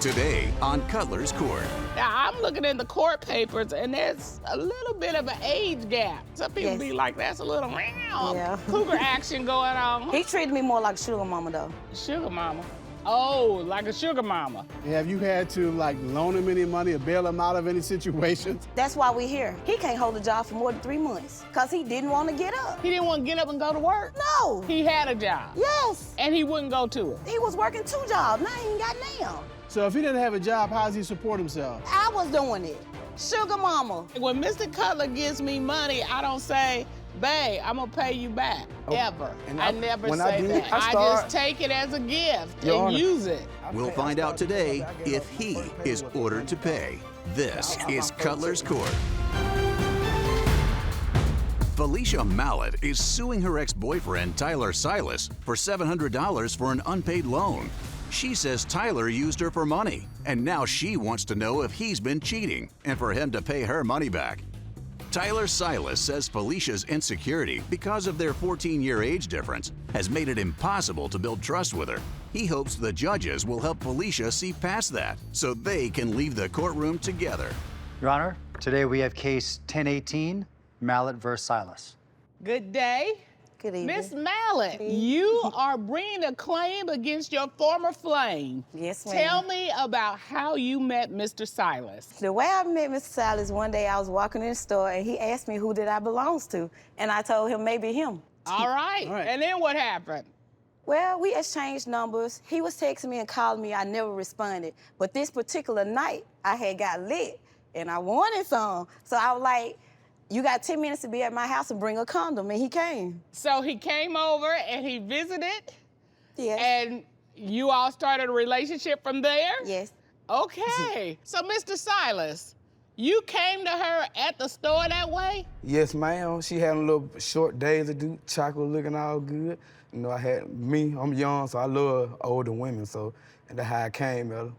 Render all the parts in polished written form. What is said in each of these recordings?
today on Cutler's Court. Now, I'm looking in the court papers, and there's a little bit of an age gap. Some people be like, that's a little cougar action going on. He treated me more like a sugar mama, though. Sugar mama? Oh, like a sugar mama. Have you had to, like, loan him any money or bail him out of any situations? That's why we're here. He can't hold a job for more than 3 months because he didn't want to get up. He didn't want to get up and go to work? No. He had a job? Yes. And he wouldn't go to it? He was working 2 jobs. Now he ain't got none. So if he didn't have a job, how does he support himself? I was doing it. Sugar mama. When Mr. Cutler gives me money, I don't say, babe, I'm gonna pay you back, ever. I never say that. I just take it as a gift and use it. We'll find out today if he is ordered to pay. This is Cutler's Court. Felicia Mallet is suing her ex-boyfriend, Tyler Silas, for $700 for an unpaid loan. She says Tyler used her for money, and now she wants to know if he's been cheating and for him to pay her money back. Tyler Silas says Felicia's insecurity because of their 14-year age difference has made it impossible to build trust with her. He hopes the judges will help Felicia see past that so they can leave the courtroom together. Your Honor, today we have case 1018, Mallet versus Silas. Good day. Good evening. Miss Mallet, you are bringing a claim against your former flame. Yes, ma'am. Tell me about how you met Mr. Silas. The way I met Mr. Silas, one day I was walking in the store and he asked me who did I belongs to. And I told him maybe him. All right. And then what happened? Well, we exchanged numbers. He was texting me and calling me. I never responded. But this particular night, I had got lit and I wanted some. So I was like, you got 10 minutes to be at my house and bring a condom, and he came. So he came over and he visited? Yes. And you all started a relationship from there? Yes. Okay. So, Mr. Silas, you came to her at the store that way? Yes, ma'am. She had a little short days to do, chocolate looking all good. You know, I'm young, so I love older women, so that's how I came at her.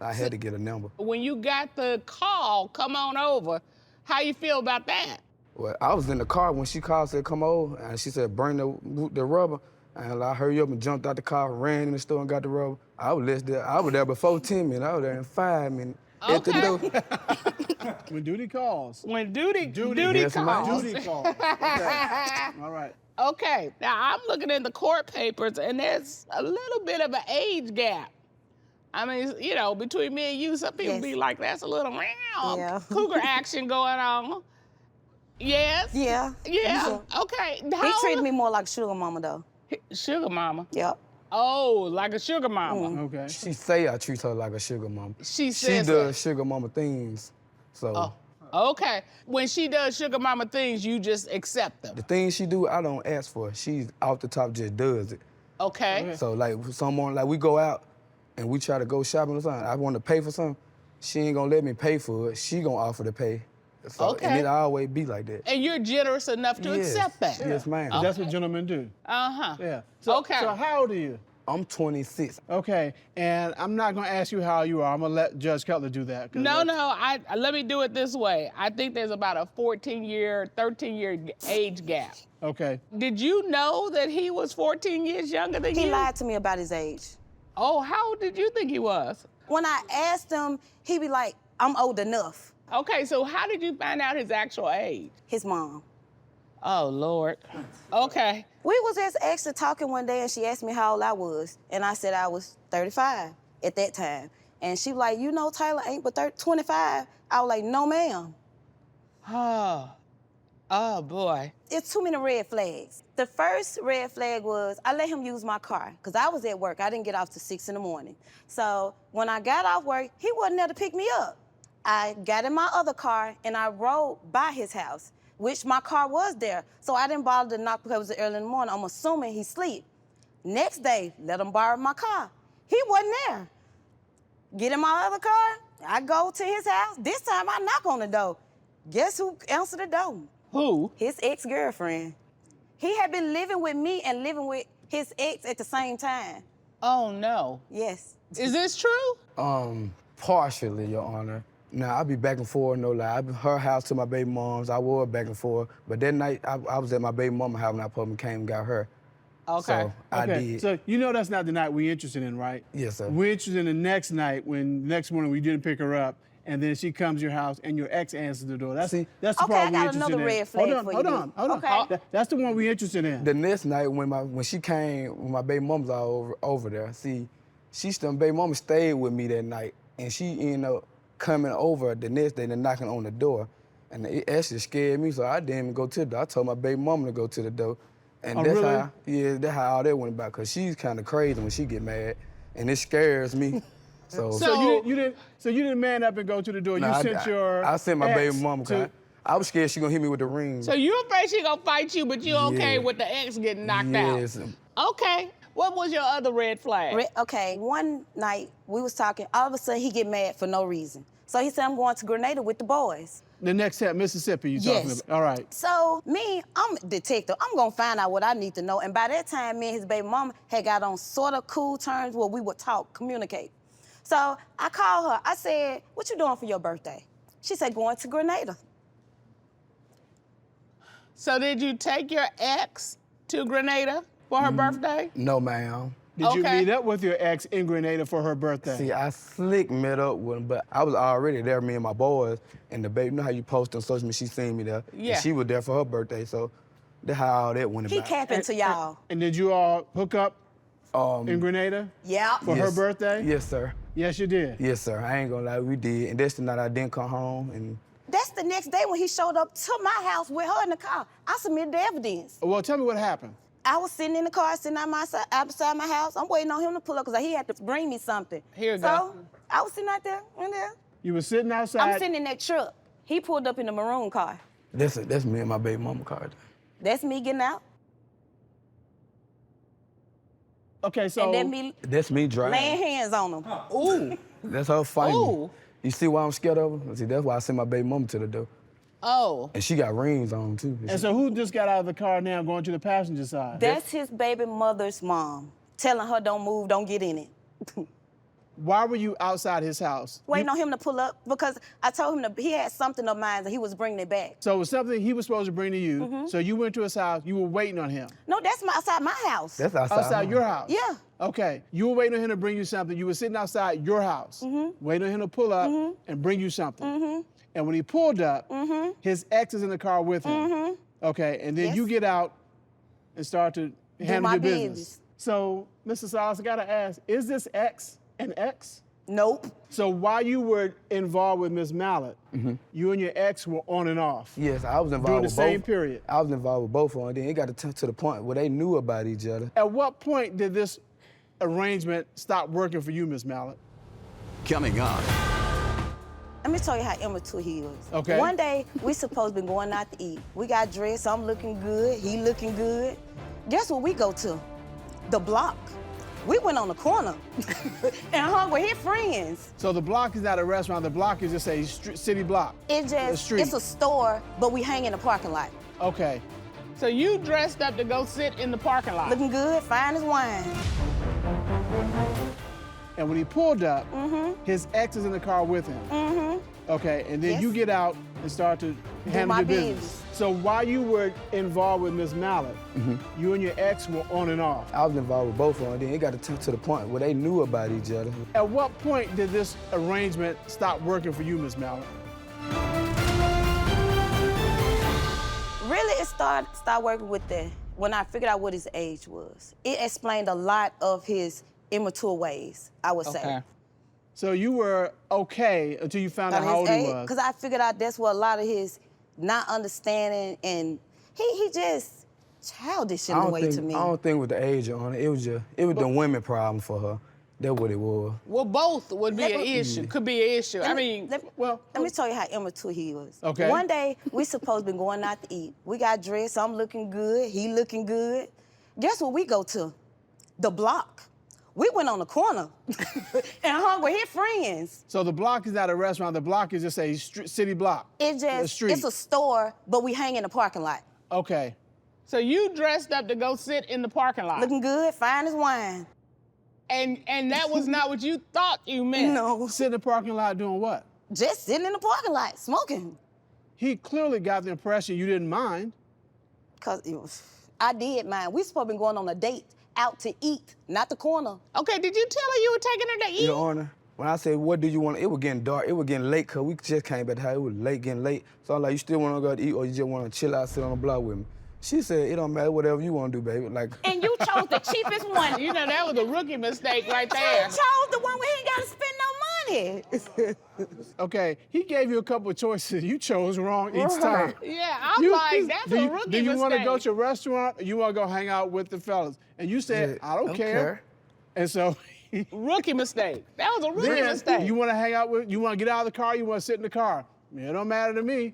I had to get a number. When you got the call, come on over, how you feel about that? Well, I was in the car when she called, said, come over, and she said, bring the rubber. And I hurried up and jumped out the car, ran in the store and got the rubber. I was there before 10 minutes. I was there in 5 minutes. Okay. At the door. When duty calls. When duty Yes, calls. Duty calls. Okay. All right. Okay, now I'm looking in the court papers and there's a little bit of an age gap. I mean, you know, between me and you, some people be like, that's a little cougar action going on. Yes? Yeah. Yeah, okay. He treated me more like a sugar mama, though. Sugar mama? Yep. Oh, like a sugar mama. Okay. She say I treat her like a sugar mama. She She says does sugar mama things, so. Oh, okay. When she does sugar mama things, you just accept them. The things she do, I don't ask for. She's off the top just does it. Okay. So like someone, like we go out and we try to go shopping or something, I want to pay for something, she ain't gonna let me pay for it. She gonna offer to pay. So, and it always be like that. And you're generous enough to accept that? Yes, ma'am. That's what gentlemen do. Uh-huh. Yeah. So, Okay. So how old are you? I'm 26. Okay, and I'm not gonna ask you how you are. I'm gonna let Judge Cutler do that. No, let me do it this way. I think there's about a 13-year age gap. Okay. Did you know that he was 14 years younger than you? He lied to me about his age. Oh, how old did you think he was? When I asked him, he'd be like, I'm old enough. Okay, so how did you find out his actual age? His mom. Oh, Lord. Okay. We was just actually talking one day and she asked me how old I was. And I said I was 35 at that time. And she was like, you know Tyler ain't but 25. I was like, no, ma'am. Oh, boy. It's too many red flags. The first red flag was I let him use my car because I was at work. I didn't get off till 6 in the morning. So when I got off work, he wasn't there to pick me up. I got in my other car and I rode by his house, which my car was there. So I didn't bother to knock because it was early in the morning. I'm assuming he sleep. Next day, let him borrow my car. He wasn't there. Get in my other car, I go to his house. This time I knock on the door. Guess who answered the door? Who? His ex-girlfriend. He had been living with me and living with his ex at the same time. Oh, no. Yes. Is this true? Partially, Your Honor. Now, I be back and forth, no lie. Her house to my baby mom's, I was back and forth. But that night, I was at my baby mama's house when I probably came and got her. Okay. So I did. So you know that's not the night we're interested in, right? Yes, sir. We're interested in the next night when next morning we didn't pick her up, and then she comes to your house and your ex answers the door. That's the Okay, part I we're got interested another in. red flag hold on, for hold you. on, hold on. Okay. That's the one we're interested in. The next night when she came, when my baby mama's all over there, see, baby mama stayed with me that night, and she ended up coming over the next day and knocking on the door. And it actually scared me, so I didn't even go to the door. I told my baby mama to go to the door. And Oh, that's really? that's how all that went about, because she's kind of crazy when she get mad, and it scares me. So you didn't man up and go to the door. Nah, I sent my baby mama, cause I was scared she gonna hit me with the ring. So you afraid she gonna fight you, but you okay with the ex getting knocked yes. out? Okay. What was your other red flag? Okay, one night we was talking, all of a sudden he get mad for no reason. So he said, I'm going to Grenada with the boys. The next step, Mississippi, you talking Yes. about. All right. So me, I'm a detective. I'm gonna find out what I need to know. And by that time, me and his baby mama had got on sort of cool terms where we would talk, communicate. So I called her. I said, what you doing for your birthday? She said, going to Grenada. So did you take your ex to Grenada for her birthday? No, ma'am. Did you Okay. meet up with your ex in Grenada for her birthday? See, I slick met up with him, but I was already there, me and my boys, and the baby, you know how you post on social media, she seen me there. Yeah. And she was there for her birthday, so that's how all that went He about. capping to y'all. And did you all hook up in Grenada Yeah. for her birthday? Yes, sir. Yes, you did. Yes, sir. I ain't gonna lie, we did. And that's the night I didn't come home, and That's the next day when he showed up to my house with her in the car. I submitted the evidence. Well, tell me what happened. I was sitting in the car, sitting outside my house. I'm waiting on him to pull up because he had to bring me something. Here you so go. I was sitting out there, in there. You were sitting outside. I'm sitting in that truck. He pulled up in the maroon car. that's me and my baby mama car. That's me getting out. Okay, so And then me That's me driving. laying hands on him. Ooh. That's her fighting. Ooh. You see why I'm scared of her? See, that's why I sent my baby mama to the door. Oh. And she got rings on, too. and so who just got out of the car now going to the passenger side? That's his baby mother's mom, telling her don't move, don't get in it. Why were you outside his house? Waiting on him to pull up because I told him he had something of mine and he was bringing it back. So it was something he was supposed to bring to you. So you went to his house. You were waiting on him. No, that's outside my house. That's outside. Outside your house? Yeah. Okay. You were waiting on him to bring you something. You were sitting outside your house, waiting on him to pull up and bring you something. And when he pulled up, his ex is in the car with him. Okay. And then Yes. you get out and start to handle my your business. business. So, Mr. Silas, I gotta ask, is this ex an ex? Nope. So while you were involved with Ms. Mallett, you and your ex were on and off. Yes, I was involved During the with same both. period. I was involved with both of them. Then it got to the point where they knew about each other. At what point did this arrangement stop working for you, Ms. Mallett? Coming up. Let me tell you how immature he is. Okay. One day, we supposed to be going out to eat. We got dressed, I'm looking good, he looking good. Guess what we go to? The Block. We went on the corner and hung with his friends. So the Block is not a restaurant, the Block is just a city block. It's street. a store, but we hang in the parking lot. Okay. So you dressed up to go sit in the parking lot. Looking good, fine as wine. And when he pulled up, his ex is in the car with him. Okay, and then Yes. you get out and start to handle my your business. business. So while you were involved with Ms. Mallett, you and your ex were on and off. I was involved with both of them. Then it got to the point where they knew about each other. At what point did this arrangement stop working for you, Ms. Mallett? Really, it started working with when I figured out what his age was. It explained a lot of his immature ways, I would say. Okay. So you were okay until you found out how old he was. Because I figured out that's what a lot of his not understanding, and he just childish in a way to me. I don't think it was the age on it. It was the women problem for her. That's what it was. Well, both would be Let an me- issue. Could be an issue. I mean, let me tell you how immature he was. Okay. One day, we supposed to be going out to eat. We got dressed, I'm looking good, he looking good. Guess what we go to? The Block. We went on the corner and hung with his friends. So the Block is not a restaurant, the Block is just a city block. It's street. a store, but we hang in the parking lot. Okay. so you dressed up to go sit in the parking lot. Looking good, fine as wine. And that was not what you thought you meant. No, Sit in the parking lot doing what? just sitting in the parking lot, smoking. He clearly got the impression you didn't mind. Cause I did mine. We supposed to be going on a date out to eat, not the corner. Okay, did you tell her you were taking her to eat? Your Honor, when I said, what do you want? It was getting dark. It was getting late because we just came back to the house. It was late, getting late. So I'm like, you still want to go to eat or you just want to chill out, sit on the block with me? She said, it don't matter, whatever you want to do, baby. Like. And you chose the cheapest one. You know, that was a rookie mistake right there. You chose the one where he ain't got to spend no money. Okay, he gave you a couple of choices. You chose wrong each time. Yeah, I'm like, that's a rookie mistake. Do you want to go to a restaurant or you want to go hang out with the fellas? And you said, I don't care. And so... Rookie mistake. That was a rookie mistake. You want to hang out with, you want to get out of the car, you want to sit in the car. It don't matter to me.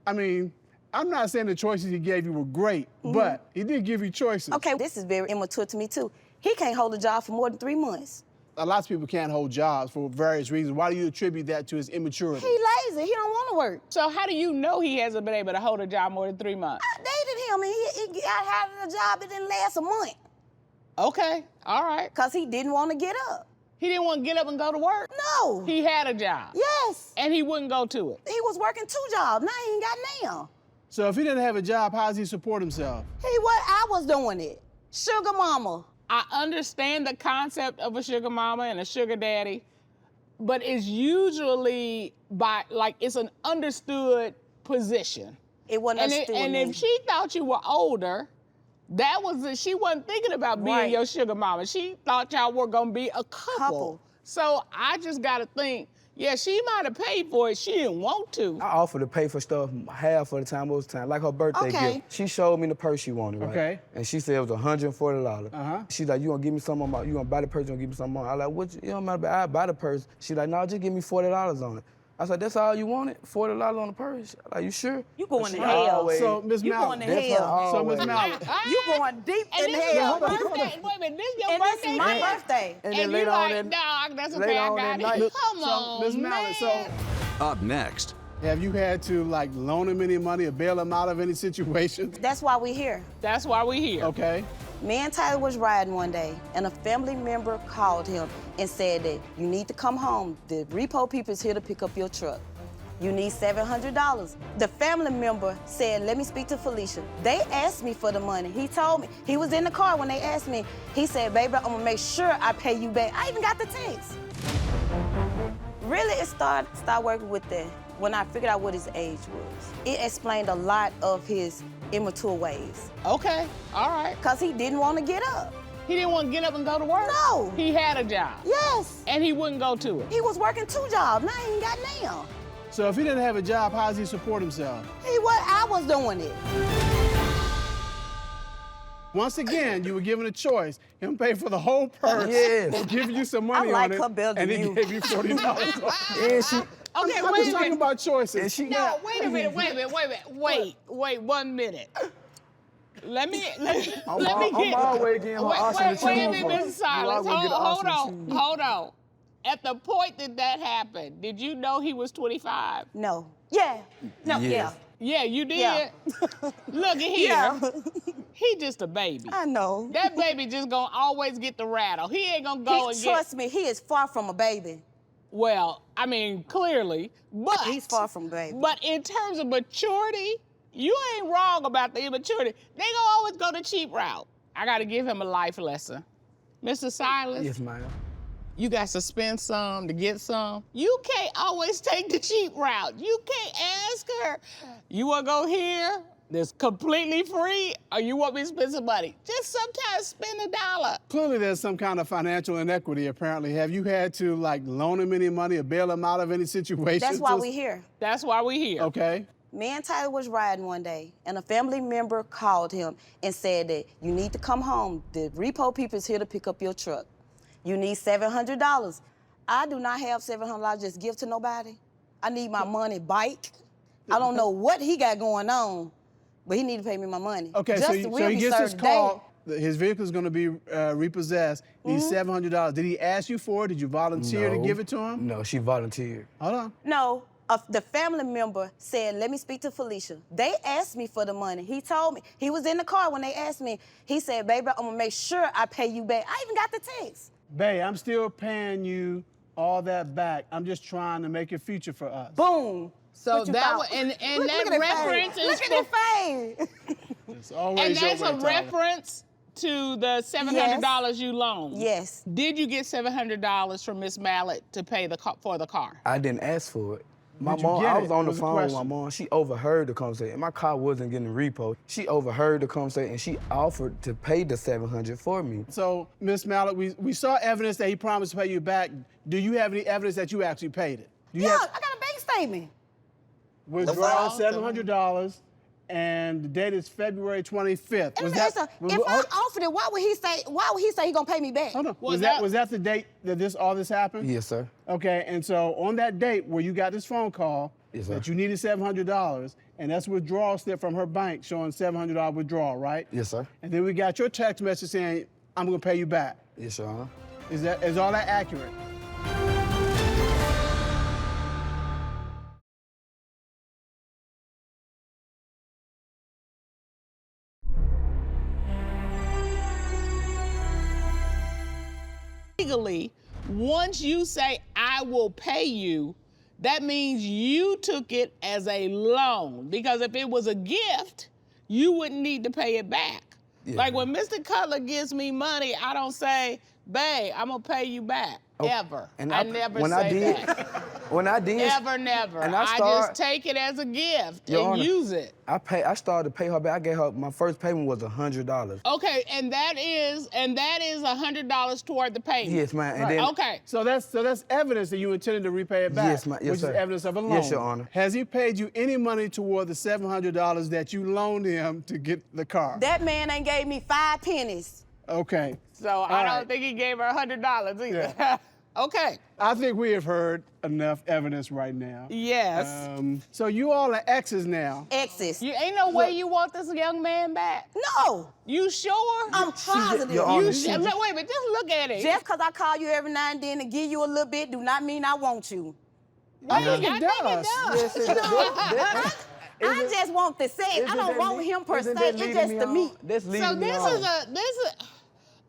I mean, I'm not saying the choices he gave you were great, but he did give you choices. Okay, this is very immature to me too. He can't hold a job for more than 3 months. A lot of people can't hold jobs for various reasons. Why do you attribute that to his immaturity? He lazy, he don't want to work. So how do you know he hasn't been able to hold a job more than 3 months? I dated him and he got out of the job, it didn't last a month. Okay, all right. Because he didn't want to get up. He didn't want to get up and go to work? No. He had a job? Yes. And he wouldn't go to it? He was working 2 jobs, now he ain't got now. So if he didn't have a job, how does he support himself? I was doing it. Sugar mama. I understand the concept of a sugar mama and a sugar daddy, but it's usually it's an understood position. It wasn't understood. And if she thought you were older, she wasn't thinking about being your sugar mama. She thought y'all were gonna be a couple. So I just gotta think, yeah, she might have paid for it. She didn't want to. I offered to pay for stuff half of the time, most of the time, like her birthday gift. She showed me the purse she wanted, right? Okay. And she said it was $140. She's like, you gonna give me something on you gonna buy the purse, you gonna give me something on I like, what, you don't matter, I buy the purse. She's like, no, just give me $40 on it. I said, that's all you wanted? $40 on the purse? I'm like, you sure? You going to hell. So, Ms. Mallet. You going to hell. So, Ms. Mallet. You going deep in hell. Wait a minute, this is your birthday? This is my birthday. And And then you like, dog, that's okay, I got it. Come on, Ms. Mallet, man. Up next, have you had to loan him any money or bail him out of any situations? That's why we're here. That's why we here. Okay. Me and Tyler was riding one day, and a family member called him and said that you need to come home. The repo people is here to pick up your truck. You need $700. The family member said, let me speak to Felicia. They asked me for the money. He told me. He was in the car when they asked me. He said, baby, I'm gonna make sure I pay you back. I even got the text. Really, it started working with that when I figured out what his age was. It explained a lot of his immature ways. Okay, all right. Because he didn't want to get up. He didn't want to get up and go to work? No. He had a job? Yes. And he wouldn't go to it? He was working 2 jobs, now he ain't got now. So if he didn't have a job, how does he support himself? I was doing it. Once again, you were given a choice. Him pay for the whole purse, or give you some money I like on it, her better and than he you. gave you $40. And she, Okay, I'm wait just a talking minute. about choices. and she No, got, wait a minute. Wait 1 minute. Let me get... I'm always getting her Austin the Wait a shoes. minute, Mrs. Silas. Hold on. on. At the point that happened, did you know he was 25? No. Yeah. No, yeah. Yeah, you did? Yeah. Look at here. Yeah. He just a baby. I know. That baby just gonna always get the rattle. He ain't gonna go and get... Trust me, he is far from a baby. Well, I mean, clearly, but... He's far from a baby. But in terms of maturity, you ain't wrong about the immaturity. They gonna always go the cheap route. I gotta give him a life lesson. Mr. Silas? Yes, ma'am. You got to spend some to get some. You can't always take the cheap route. You can't ask her, you wanna go here, that's completely free, or you want me to spend some money? Just sometimes spend $1. Clearly there's some kind of financial inequity, apparently. Have you had to loan him any money or bail him out of any situation? That's why we're here. That's why we here. Okay. Me and Tyler was riding one day, and a family member called him and said that you need to come home. The repo people is here to pick up your truck. You need $700. I do not have $700 just give to nobody. I need my money bike. I don't know what he got going on, but he need to pay me my money. Okay, so he gets this call. His vehicle is going to be repossessed. He needs $700. Did he ask you for it? Did you volunteer to give it to him? No, she volunteered. Hold on. No, the family member said, let me speak to Felicia. They asked me for the money. He told me. He was in the car when they asked me. He said, baby, I'm going to make sure I pay you back. I even got the text. Babe, I'm still paying you all that back. I'm just trying to make a future for us. Boom. So What you that thought? was, and Look that at the reference fade. is Look at the fade. Yes, always And that's your a way, Tyler. reference to the $700 you loaned. Yes. Did you get $700 from Miss Mallet to pay for the car? I didn't ask for it. My Did you mom, get I it? was on the Was the phone with my question. mom. She overheard the conversation. My car wasn't getting repo. She overheard the conversation and she offered to pay the $700 for me. So, Miss Mallet, we saw evidence that he promised to pay you back. Do you have any evidence that you actually paid it? Do you Yeah, have I got a bank statement. withdrawal $700, and the date is February 25th. And if I offered it, why would he say he gonna pay me back? Hold on. Was Was that the date that all this happened? Yes, sir. Okay, and so on that date where you got this phone call Yes, sir. that you needed $700, and that's a withdrawal slip from her bank showing $700 withdrawal, right? Yes, sir. And then we got your text message saying, I'm gonna pay you back. Yes, Your Honor. Is all that accurate? Legally, once you say, I will pay you, that means you took it as a loan. Because if it was a gift, you wouldn't need to pay it back. Yeah. Like when Mr. Cutler gives me money, I don't say, babe, I'm gonna pay you back, ever. And I never when say I did, that. when I did, Never. And I just take it as a gift Your and Honor, use it. I started to pay her back. I gave her, my first payment was $100. Okay, and that is $100 toward the payment. Yes, ma'am. And then, Okay. So that's evidence that you intended to repay it back. Yes, ma'am. Yes, which sir. is evidence of a loan. Yes, Your Honor. Has he paid you any money toward the $700 that you loaned him to get the car? That man ain't gave me 5 pennies. Okay. So I don't right. think he gave her $100 either. Yeah. Okay. I think we have heard enough evidence right now. Yes. So you all are exes now. Exes. You ain't no way you want this young man back. No, You sure? I'm positive. Your Honor, You she- wait a minute, just look at it. Just because I call you every now and then to give you a little bit do not mean I want you. I think I it think it does. does. Yes, I just want the sex. I don't want him per se. It's just the meat. That's leading So me this on. is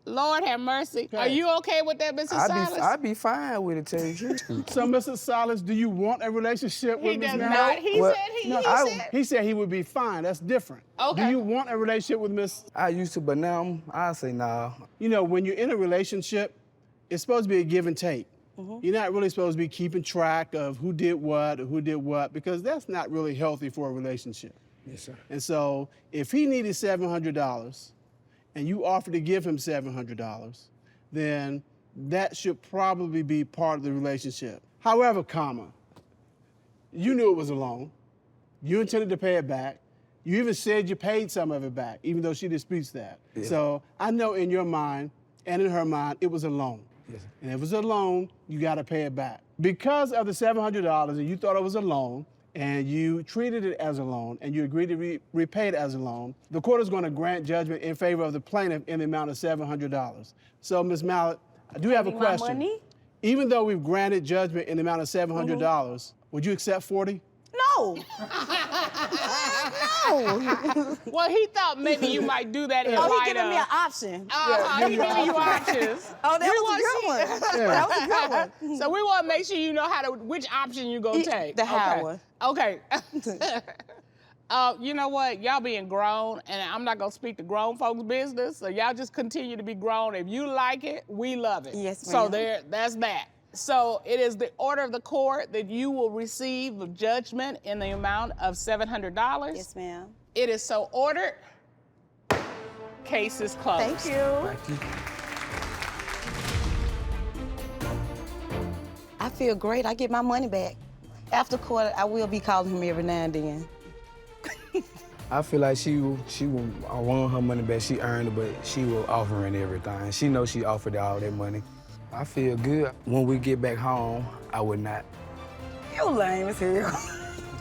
Lord have mercy. Okay. Are you okay with that, Mrs. Silas? I'd be fine with it, tell you the truth. So, Mr. Silas, do you want a relationship He with Ms. does Mallet? not. He Well, said he no, said. He said he would be fine. That's different. Okay. Do you want a relationship with Miss? I used to, but now I say nah. You know, when you're in a relationship, it's supposed to be a give and take. You're not really supposed to be keeping track of who did what or who did what, because that's not really healthy for a relationship. Yes, sir. And so if he needed $700 and you offered to give him $700, then that should probably be part of the relationship. However, you knew it was a loan. You intended to pay it back. You even said you paid some of it back, even though she disputes that. Yeah. So I know in your mind and in her mind, it was a loan. Yes, sir. And if it was a loan, you got to pay it back. Because of the $700 and you thought it was a loan, and you treated it as a loan, and you agreed to repay it as a loan, the court is going to grant judgment in favor of the plaintiff in the amount of $700. So, Ms. Mallet, I do have a My question. money? Even though we've granted judgment in the amount of $700, would you accept 40? No. No. Well, he thought maybe you might do that in Oh, light he giving of. me an option. He giving you options. Oh, that We was wanna a good one. Yeah. That was a good one. So we want to make sure you know which option you gonna take. The high one. Okay. You know what? Y'all being grown, and I'm not gonna speak to grown folks' business. So y'all just continue to be grown. If you like it, we love it. Yes, So ma'am. that's that. So it is the order of the court that you will receive a judgment in the amount of $700. Yes, ma'am. It is so ordered. Case is closed. Thank you. Thank you. I feel great. I get my money back. After court, I will be calling him every now and then. I feel like she want her money back. She earned it, but she was offering everything. She knows she offered all that money. I feel good. When we get back home, I would not. You lame as hell.